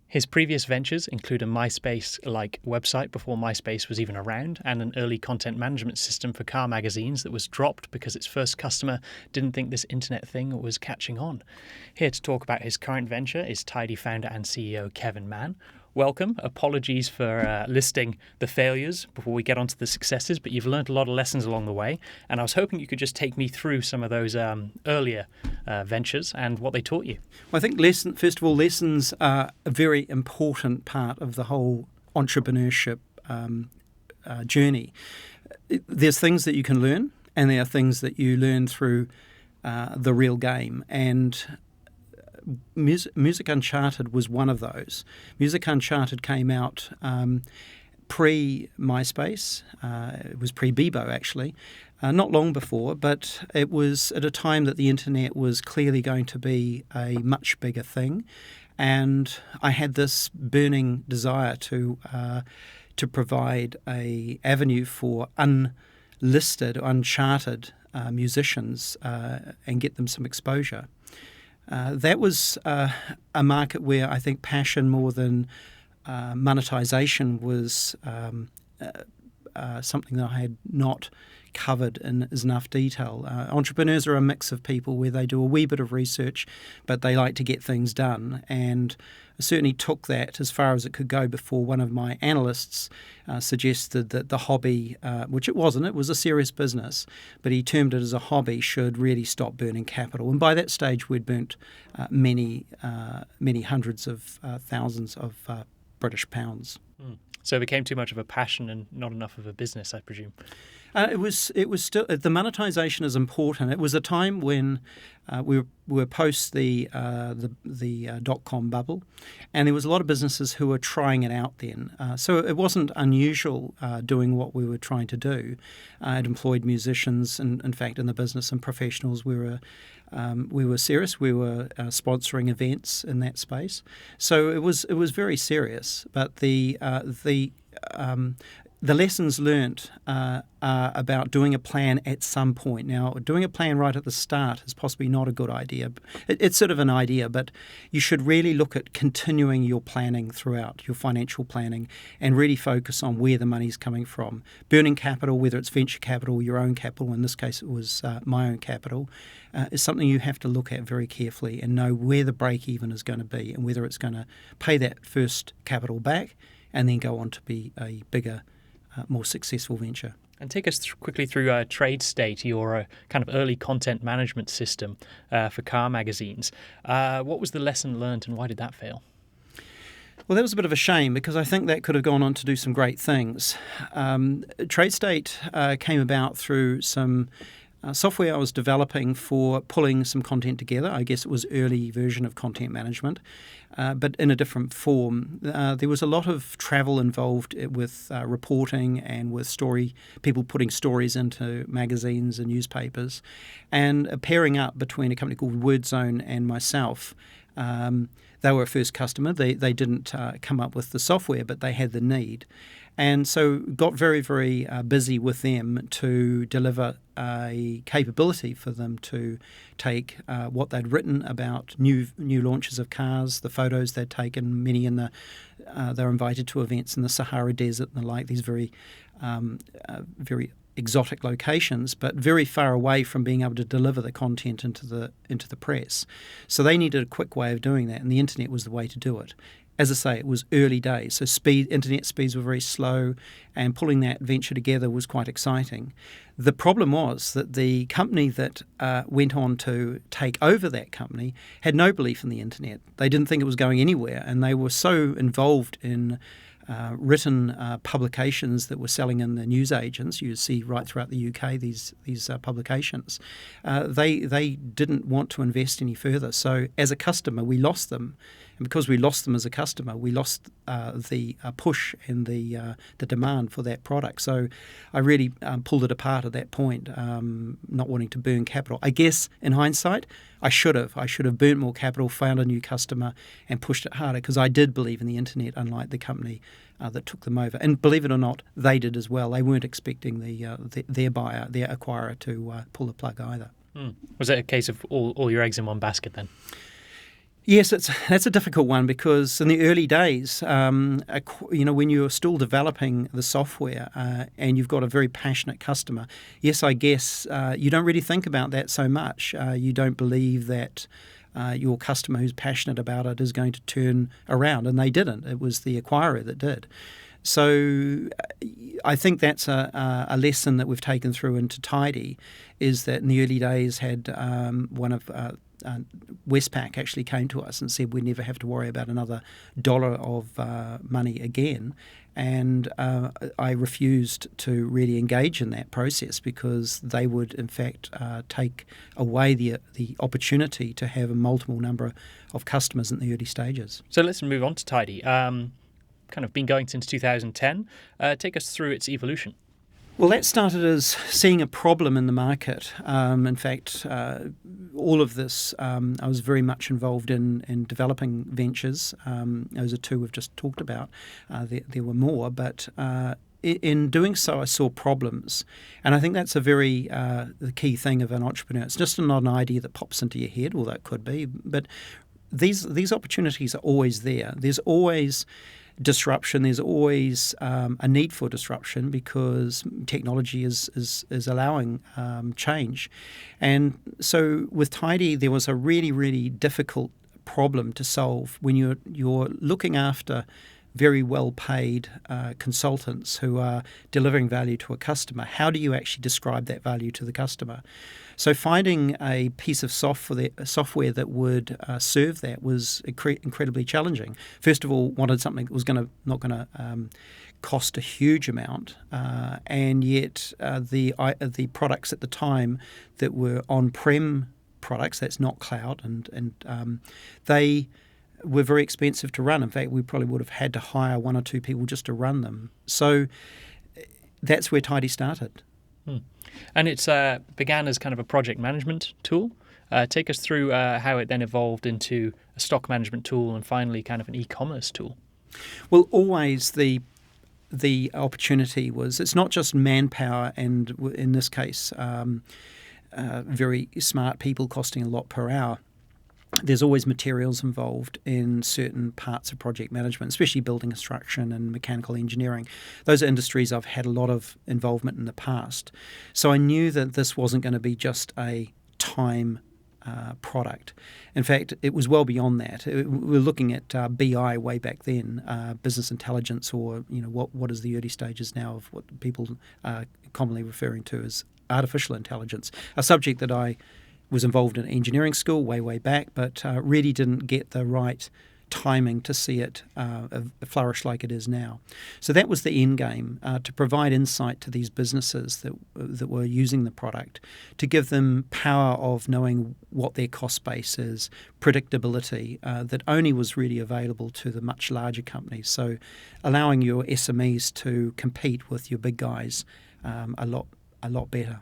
His previous ventures include a MySpace-like website before MySpace was even around, and an early content management system for car magazines that was dropped because its first customer didn't think this internet thing was catching on. Here to talk about his current venture is Tidy founder and CEO Kevin Mann. Welcome. Apologies for listing the failures before we get onto the successes, but you've learned a lot of lessons along the way, and I was hoping you could just take me through some of those earlier ventures and what they taught you. Well, I think first of all, lessons are a very important part of the whole entrepreneurship journey. There's things that you can learn, and there are things that you learn through the real game, and Music Uncharted was one of those. Music Uncharted came out pre-MySpace. It was pre-Bebo, actually, not long before, but it was at a time that the internet was clearly going to be a much bigger thing. And I had this burning desire to provide an avenue for unlisted, uncharted musicians and get them some exposure. That was a market where I think passion more than monetization was something that I had not covered in enough detail. Entrepreneurs are a mix of people where they do a wee bit of research, but they like to get things done. And I certainly took that as far as it could go before one of my analysts suggested that the hobby, which it wasn't, it was a serious business, but he termed it as a hobby, should really stop burning capital. And by that stage, we'd burnt many hundreds of thousands of British pounds. So it became too much of a passion and not enough of a business, I presume. It was still, the monetization is important. It was a time when we were post the dot-com bubble, and there was a lot of businesses who were trying it out then. So it wasn't unusual doing what we were trying to do. It employed musicians, and in fact, in the business and professionals, we were serious. We were sponsoring events in that space. So it was very serious. But the lessons learnt are about doing a plan at some point. Now, doing a plan right at the start is possibly not a good idea. It's sort of an idea, but you should really look at continuing your planning throughout, your financial planning, and really focus on where the money's coming from. Burning capital, whether it's venture capital or your own capital, in this case it was my own capital, is something you have to look at very carefully and know where the break-even is going to be and whether it's going to pay that first capital back and then go on to be a bigger, more successful venture. And take us quickly through Tradestate, your kind of early content management system for car magazines. What was the lesson learned and why did that fail? Well, that was a bit of a shame because I think that could have gone on to do some great things. Tradestate came about through some software I was developing for pulling some content together. I guess it was early version of content management, but in a different form. There was a lot of travel involved with reporting and with people putting stories into magazines and newspapers, and a pairing up between a company called WordZone and myself. They were a first customer. They didn't come up with the software, but they had the need. And so got very, very busy with them to deliver a capability for them to take what they'd written about new launches of cars, the photos they'd taken, many in they were invited to events in the Sahara Desert and the like, these very exotic locations, but very far away from being able to deliver the content into the press. So they needed a quick way of doing that, and the internet was the way to do it. As I say, it was early days, so internet speeds were very slow, and pulling that venture together was quite exciting. The problem was that the company that went on to take over that company had no belief in the internet. They didn't think it was going anywhere, and they were so involved in written publications that were selling in the newsagents. You see right throughout the UK these publications. They didn't want to invest any further. So as a customer, we lost them. And because we lost them as a customer, we lost the push and the demand for that product. So I really pulled it apart at that point, not wanting to burn capital. I guess in hindsight, I should have burnt more capital, found a new customer, and pushed it harder because I did believe in the internet, unlike the company that took them over. And believe it or not, they did as well. They weren't expecting their buyer, their acquirer, to pull the plug either. Was it a case of all your eggs in one basket then? Yes, that's a difficult one because in the early days, when you're still developing the software and you've got a very passionate customer, yes, I guess you don't really think about that so much. You don't believe that your customer who's passionate about it is going to turn around, and they didn't. It was the acquirer that did. So I think that's a lesson that we've taken through into Tidy, is that in the early days had one of Westpac actually came to us and said we never have to worry about another dollar of money again. And I refused to really engage in that process because they would, in fact, take away the opportunity to have a multiple number of customers in the early stages. So let's move on to Tidy. Kind of been going since 2010. Take us through its evolution. Well, that started as seeing a problem in the market. In fact, all of this, I was very much involved in developing ventures. Those are two we've just talked about. There were more, but in doing so, I saw problems. And I think that's the key thing of an entrepreneur. It's just not an idea that pops into your head, although it could be. But these opportunities are always there. There's always disruption. There's always a need for disruption because technology is allowing change. And so with Tidy, there was a really, really difficult problem to solve when you're looking after very well-paid consultants who are delivering value to a customer. How do you actually describe that value to the customer? So finding a piece of software that would serve that was incredibly challenging. First of all, wanted something that was not going to cost a huge amount, and yet the products at the time that were on-prem products, that's not cloud, and they were very expensive to run. In fact, we probably would have had to hire one or two people just to run them. So that's where Tidy started. And it's began as kind of a project management tool. Take us through how it then evolved into a stock management tool and finally kind of an e-commerce tool. Well, always the opportunity was, it's not just manpower and in this case very smart people costing a lot per hour. There's always materials involved in certain parts of project management, especially building construction and mechanical engineering. Those are industries I've had a lot of involvement in the past. So I knew that this wasn't going to be just a time product. In fact, it was well beyond that. We were looking at BI way back then, business intelligence, or what is the early stages now of what people are commonly referring to as artificial intelligence, a subject that I was involved in engineering school way back, but really didn't get the right timing to see it flourish like it is now. So that was the end game, to provide insight to these businesses that were using the product, to give them power of knowing what their cost base is, predictability that only was really available to the much larger companies. So allowing your SMEs to compete with your big guys a lot better.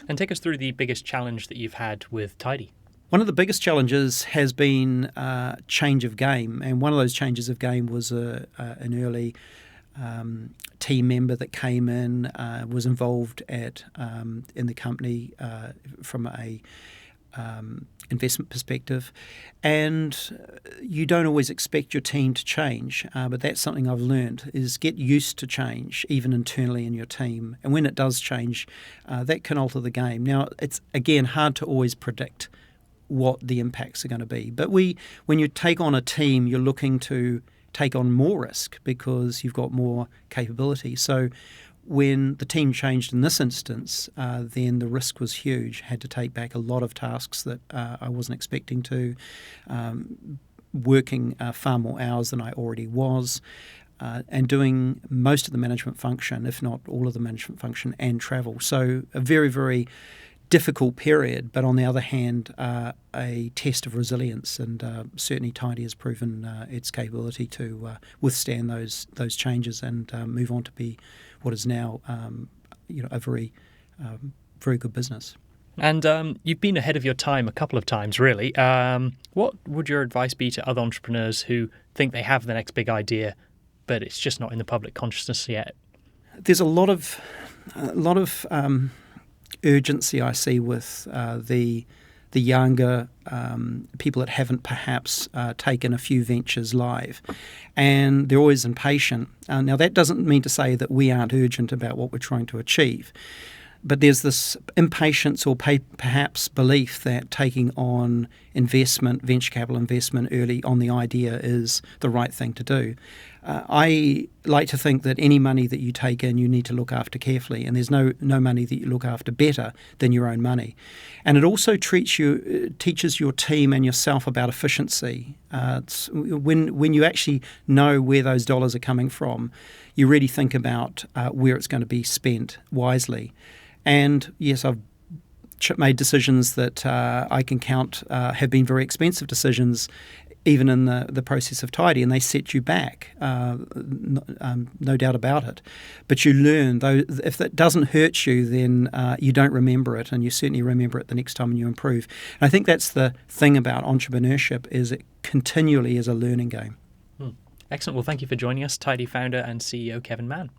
And take us through the biggest challenge that you've had with Tidy. One of the biggest challenges has been change of game, and one of those changes of game was an early team member that came in, was involved in the company from a investment perspective, and you don't always expect your team to change, but that's something I've learned, is get used to change even internally in your team, and when it does change, that can alter the game. Now, it's again hard to always predict what the impacts are going to be, but when you take on a team, you're looking to take on more risk because you've got more capability. So when the team changed in this instance, then the risk was huge. Had to take back a lot of tasks that I wasn't expecting to, working far more hours than I already was, and doing most of the management function, if not all of the management function, and travel. So a very, very difficult period, but on the other hand, a test of resilience, and certainly Tidy has proven its capability to withstand those changes and move on to be what is now a very good business. And you've been ahead of your time a couple of times, really. What would your advice be to other entrepreneurs who think they have the next big idea, but it's just not in the public consciousness yet? There's a lot of urgency I see with the the younger people that haven't perhaps taken a few ventures live. And they're always impatient. Now, that doesn't mean to say that we aren't urgent about what we're trying to achieve. But there's this impatience or perhaps belief that taking on investment, venture capital investment early on the idea is the right thing to do. I like to think that any money that you take in, you need to look after carefully, and there's no money that you look after better than your own money. And it also teaches your team and yourself about efficiency. When you actually know where those dollars are coming from, you really think about where it's going to be spent wisely. And yes, I've made decisions that I can count have been very expensive decisions, even in the process of Tidy, and they set you back, no doubt about it. But you learn, though, if that doesn't hurt you, then you don't remember it, and you certainly remember it the next time you improve. And I think that's the thing about entrepreneurship, is it continually is a learning game. Excellent. Well, thank you for joining us, Tidy founder and CEO Kevin Mann.